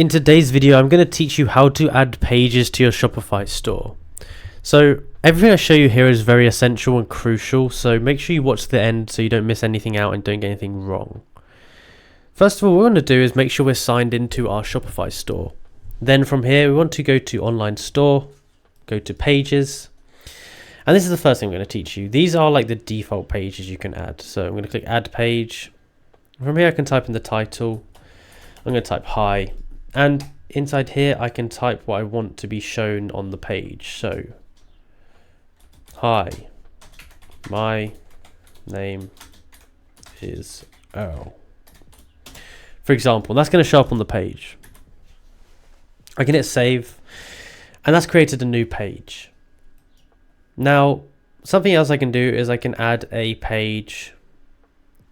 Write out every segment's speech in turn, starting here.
In today's video, I'm going to teach you how to add pages to your Shopify store. So everything I show you here is very essential and crucial, so make sure you watch to the end so you don't miss anything out and don't get anything wrong. First of all, what we're going to do is make sure we're signed into our Shopify store. Then from here, we want to go to online store, go to pages, and this is the first thing I'm going to teach you. These are like the default pages you can add. So I'm going to click add page. From here, I can type in the title. I'm going to type hi. And inside here, I can type what I want to be shown on the page. So, hi, my name is Earl. For example, that's going to show up on the page. I can hit save, and that's created a new page. Now, something else I can do is I can add a page,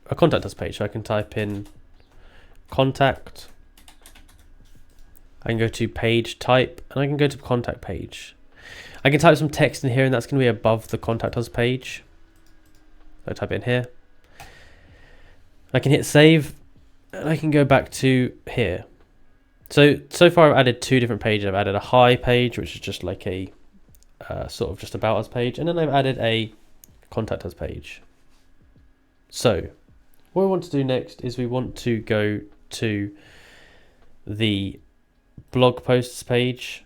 a contact us page. So I can type in contact. I can go to page type, and I can go to contact page. I can type some text in here, and that's going to be above the contact us page. So I type it in here. I can hit save, and I can go back to here. So far I've added two different pages. I've added a hi page, which is just like a sort of just about us page, and then I've added a contact us page. So what we want to do next is we want to go to the blog posts page,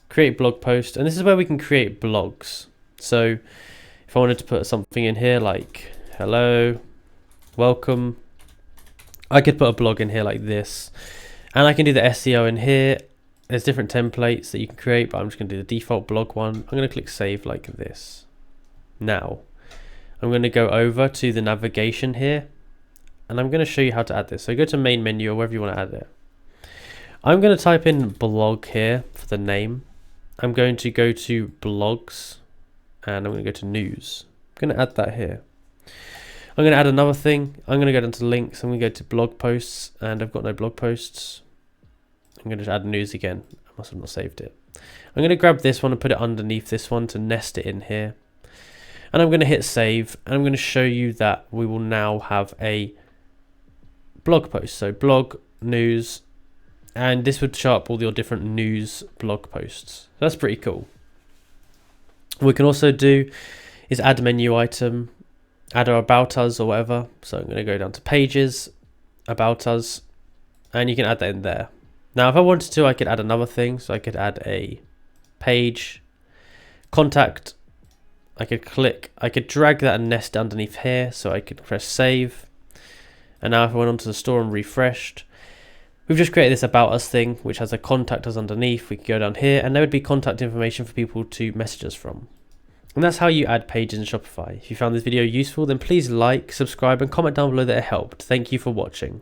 create blog post, and this is where we can create blogs. So if I wanted to put something in here like hello, welcome, I could put a blog in here like this, and I can do the SEO in here. There's different templates that you can create, but I'm just going to do the default blog one. I'm going to click save like this. Now I'm going to go over to the navigation here, and I'm going to show you how to add this. So go to main menu or wherever you want to add it. I'm going to type in blog here for the name. I'm going to go to blogs, and I'm going to go to news. I'm going to add that here. I'm going to add another thing. I'm going to go down to links. I'm going to go to blog posts, and I've got no blog posts. I'm going to just add news again. I must have not saved it. I'm going to grab this one and put it underneath this one to nest it in here. And I'm going to hit save, and I'm going to show you that we will now have a blog post. So blog, news, and this would show up all your different news blog posts. So that's pretty cool. What we can also do is add a menu item, add our about us or whatever. So I'm going to go down to pages, about us, and you can add that in there. Now if I wanted to, I could add another thing. So I could add a page, contact. I could drag that and nest it underneath here. So I could press save. And now if I went onto the store and refreshed, we've just created this about us thing, which has a contact us underneath. We could go down here, and there would be contact information for people to message us from. And that's how you add pages in Shopify. If you found this video useful, then please like, subscribe, and comment down below that it helped. Thank you for watching.